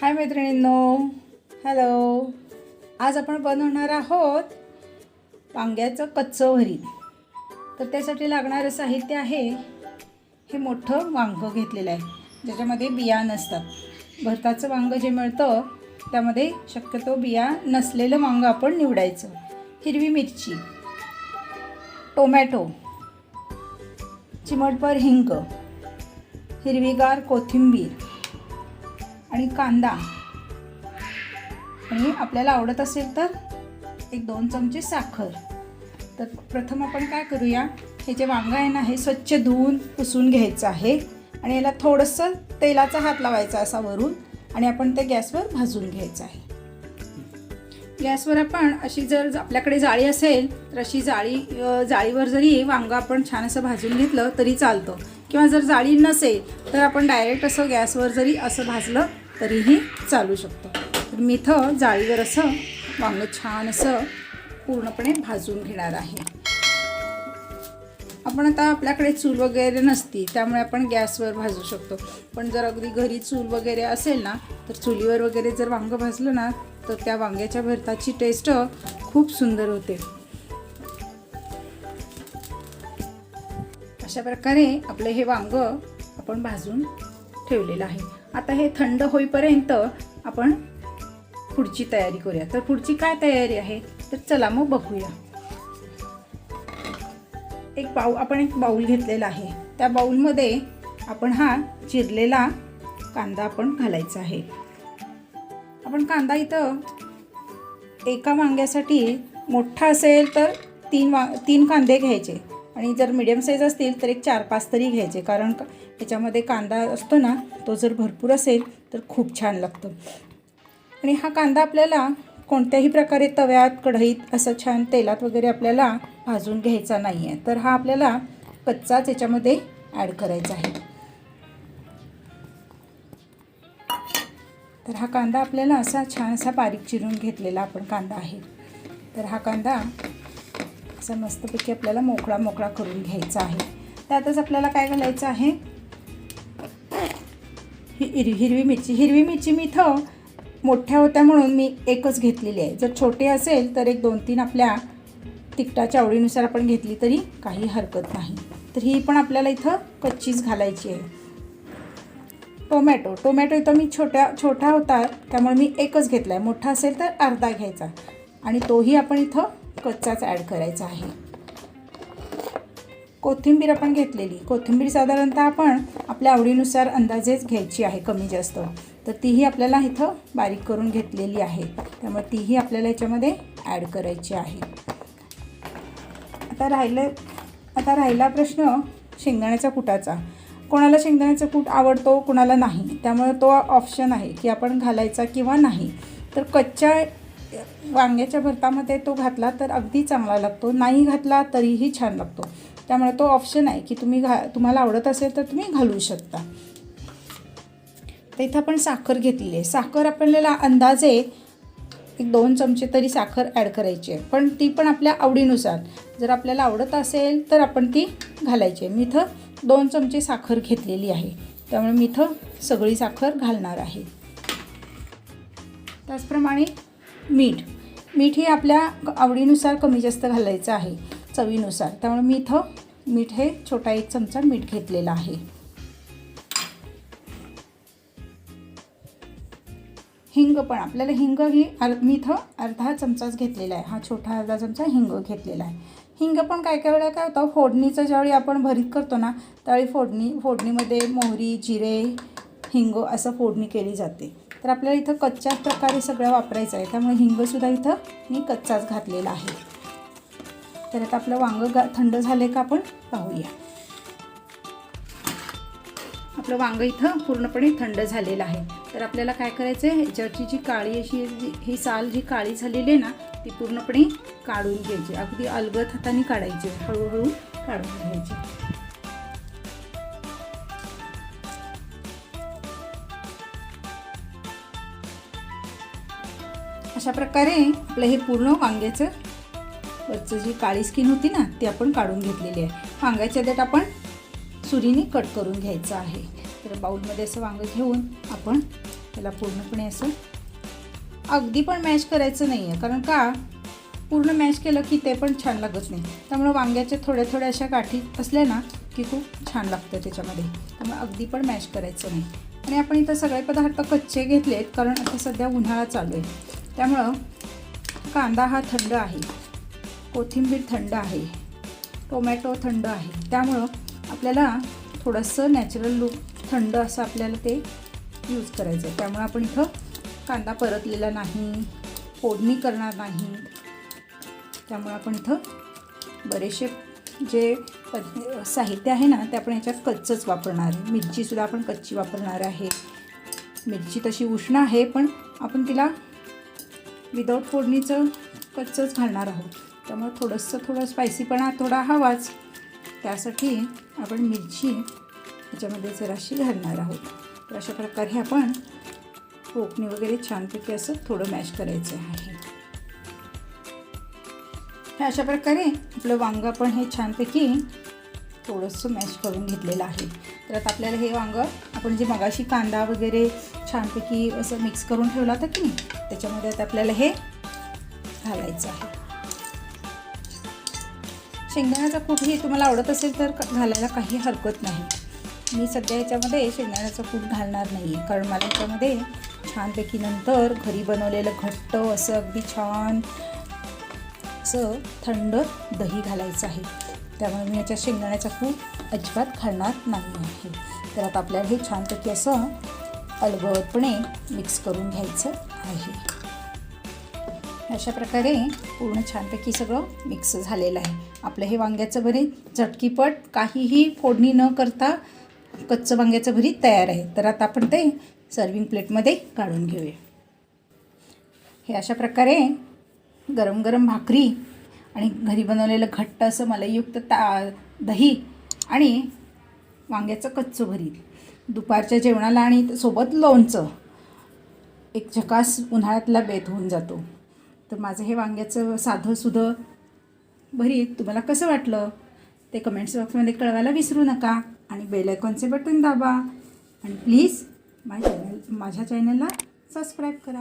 हाय मैत्रिणींनो, हॅलो. आज आपण बनवणार आहोत वांग्याचं कच्चं भरीत. तर त्यासाठी लागणारं साहित्य आहे हे मोठं वांगं घेतलेलं आहे, ज्याच्यामध्ये बिया नसतात. भरताचं वांगं जे मिळतं त्यामध्ये शक्यतो बिया नसलेलं वांगं आपण निवडायचं. हिरवी मिरची, टोमॅटो, चिमटभर हिंग, हिरवीगार कोथिंबीर आणि कांदा, आणि आपल्याला आवडत असेल तर 1-2 चमचे साखर. तर प्रथम आपण काय करूया, हे जे वांगं आहे ना, हे स्वच्छ धुवून पुसून घ्यायचं आहे आणि याला थोडंसं तेलाचा हात लावायचा असा वरून, आणि आपण ते गॅसवर भाजून घ्यायचं आहे. गॅसवर आपण अशी जर आपल्याकडे जाळी असेल तर अशी जाळीवर जरी वांगं आपण छान असं भाजून घेतलं तरी चालतं, किंवा जर जाळी नसेल तर आपण डायरेक्ट असं गॅसवर जरी असं भाजलं तरीही चालू शकतं. तर मी इथं जाळीवर असं वांगं छान असं पूर्णपणे भाजून घेणार आहे. आपण आता आपल्याकडे चूल वगैरे नसती त्यामुळे आपण गॅसवर भाजू शकतो, पण जर अगदी घरी चूल वगैरे असेल ना तर चुलीवर वगैरे जर वांगं भाजलं ना तर त्या वांग्याच्या भरताची टेस्ट खूप सुंदर होते. अशा प्रकारे आपलं हे वांगं आपण भाजून ठेवलेलं आहे. आता हे थंड होईपर्यंत आपण पुढची तयारी करूया. तर पुढची काय तयारी आहे तर चला मग बघूया. आपण एक बाऊल घेतलेला आहे. त्या बाऊलमध्ये आपण हा चिरलेला कांदा आपण घालायचा आहे. आपण कांदा इथं एका वांग्यासाठी मोठा असेल तर 3 कांदे घ्यायचे, आणि जर मीडियम साईज असतील तर एक 4-5 तरी घ्यायचे, कारण त्याच्यामध्ये कांदा असतो ना तो जर भरपूर असेल तर खूप छान लागतं. आणि हा कांदा आपल्याला कोणत्याही प्रकारे तव्यात, कढईत असं छान तेलात वगैरे आपल्याला भाजून घ्यायचा नाही आहे. तर हा आपल्याला कच्चाच याच्यामध्ये ॲड करायचा आहे. तर हा कांदा आपल्याला असा छान असा बारीक चिरून घेतलेला आपण कांदा आहे. तर हा कांदा असा मस्तपैकी आपल्याला मोकळा करून घ्यायचा आहे. त्यातच आपल्याला काय घालायचं आहे, हिरवी मिरची मी इथं मोठ्या होत्या म्हणून मी एकच घेतलेली आहे. जर छोटे असेल तर 1-2-3 आपल्या तिखटाच्या आवडीनुसार आपण घेतली तरी काही हरकत नाही. तर ही पण आपल्याला इथं कच्चीच घालायची आहे. टोमॅटो इथं मी छोटा होता त्यामुळे मी एकच घेतला आहे. मोठा असेल तर अर्धा घ्यायचा, आणि तोही आपण इथं कच्चाच ॲड करायचा आहे. कोथिंबीर आपण घेतलेली. कोथिंबीर साधारणतः आपण आपल्या आवडीनुसार अंदाजेच घ्यायची आहे, कमी जास्त. तर तीही आपल्याला इथं बारीक करून घेतलेली आहे, त्यामुळे तीही आपल्याला याच्यामध्ये ॲड करायची आहे. आता राहिला प्रश्न शेंगदाण्याच्या कूटाचा. कोणाला शेंगदाण्याचं कूट आवडतो, कोणाला नाही, त्यामुळे तो ऑप्शन आहे की आपण घालायचा किंवा नाही. तर कच्च्या वांग्याच्या भरतामध्ये तो घातला तर अगदी चांगला लागतो, नाही घातला तरीही छान लागतो. त्यामुळे तो ऑप्शन आहे की तुम्हाला आवडत असेल तर तुम्ही घालू शकता. तर इथं आपण साखर घेतलेली आहे. साखर आपल्याला अंदाजे 1-2 चमचे तरी साखर ॲड करायची आहे, पण ती पण आपल्या आवडीनुसार. जर आपल्याला आवडत असेल तर आपण ती घालायची आहे. मी इथं 2 चमचे साखर घेतलेली आहे, त्यामुळे मी इथं सगळी साखर घालणार आहे. त्याचप्रमाणे मीठ हे आपल्या आवडीनुसार कमी जास्त घालायचं आहे, चवीनुसार. त्यामुळे मी इथं मीठ हे छोटा 1 चमचा मीठ घेतलेला आहे. हिंग पण आपल्याला, मी इथं अर्धा चमचाच घेतलेला आहे. हा छोटा अर्धा चमचा हिंग घेतलेला आहे. हिंग पण काय वेळा काय होतं, फोडणीचं ज्यावेळी आपण भरीत करतो ना त्यावेळी फोडणीमध्ये मोहरी, जिरे, हिंग असं फोडणी केली जाते. तर आपल्याला इथं कच्च्याच प्रकारे सगळं वापरायचं आहे, त्यामुळे हिंगसुद्धा इथं मी कच्चाच घातलेला आहे. तर आता आपलं वांगं थंड झाले का आपण पाहूया. आपलं वांगं इथं पूर्णपणे थंड झालेलं आहे. तर आपल्याला काय करायचं आहे, ह्याच्यावरची जी काळी अशी ही साल जी काळी झालेली आहे ना ती पूर्णपणे काढून घ्यायची. अगदी अलगद हाताने काढायची, हळूहळू काढून घ्यायची. अशा प्रकारे आपलं हे पूर्ण वांग्याचं वरचं जी काळी स्किन होती ना ती आपण काढून घेतलेली आहे. वांग्याच्या देठ आपण सुरीने कट करून घ्यायचं आहे. तर बाउलमध्ये असं वांगं घेऊन आपण त्याला पूर्णपणे असं अगदी पण मॅश करायचं नाही आहे, कारण का पूर्ण मॅश केलं की ते पण छान लागत नाही. त्यामुळे वांग्याच्या थोड्या थोड्या अशा गाठी असल्या ना की खूप छान लागतं त्याच्यामध्ये. त्यामुळे अगदी पण मॅश करायचं नाही. आणि आपण इथं सगळे पदार्थ कच्चे घेतलेत, कारण आता सध्या उन्हाळा चालू आहे. त्यामुळं कांदा हा थंड आहे, कोथिंबीर थंड आहे, टोमॅटो थंड आहे. त्यामुळं आपल्याला थोडंसं नॅचरल लूक थंड असं आपल्याला ते यूज करायचं आहे. त्यामुळे आपण इथं कांदा परतलेला नाही, फोडणी करणार नाही. त्यामुळे आपण इथं बरेचसे जे साहित्य आहे ना ते आपण याच्यात कच्चंच वापरणार आहे. मिरचीसुद्धा आपण कच्ची वापरणार आहे. मिरची तशी उष्ण आहे, पण आपण तिला विदाऊट फोडणीचं कच्चंच घालणार आहोत. त्यामुळे थोडं स्पायसीपणा थोडा हवाच, त्यासाठी आपण मिरची ह्याच्यामध्ये जराशी घालणार आहोत. तर अशा प्रकारे आपण फोडणी वगैरे छानपैकी असं थोडं मॅश करायचं आहे. अशा प्रकारे आपलं वांगं पण हे छानपैकी थोडंसं मॅश करून घेतलेलं आहे. तर आता आपल्याला हे वांगं आपण जे मगाशी कांदा वगैरे छानपैकी असं मिक्स करून ठेवला होता की नाही, त्याच्यामध्ये आता आपल्याला हे घालायचं आहे. शेंगदाण्याचा कूट ही तुम्हाला आवडत असेल तर घालायला काही हरकत नाही. मी सध्या याच्यामध्ये शेंगदाण्याचा कूट घालणार नाही आहे, कारण मला याच्यामध्ये छानपैकी नंतर घरी बनवलेलं घट्ट असं अगदी छान असं थंड दही घालायचं आहे. त्यामुळे मी याच्यात शेंगदाण्याचा कूट अजिबात घालणार नाही आहे. तर आता आपल्याला हे छानपैकी असं अलगदपणे मिक्स करून घ्यायचं आहे. अशा प्रकारे पूर्ण छानपैकी सगळं मिक्स झालेलं आहे. आपलं हे वांग्याचं भरीत झटकीपट काहीही फोडणी न करता कच्चं वांग्याचं भरीत तयार आहे. तर आता आपण ते सर्विंग प्लेटमध्ये काढून घेऊया. हे अशा प्रकारे गरम गरम भाकरी आणि घरी बनवलेलं घट्ट असं मलईयुक्त दही आणि वांग्याचं कच्चं भरीत दुपारच्या जेवणाला आणि सोबत लोणचं एक झकास उन्हाळ्यातला बेत होऊन जातो. तर माझं हे वांग्याचं साधंसुधं भरीत तुम्हाला कसं वाटलं ते कमेंट्स बॉक्समध्ये कळवायला विसरू नका. आणि बेल आयकॉनचे बटन दाबा आणि प्लीज माझ्या चॅनलला सबस्क्राईब करा.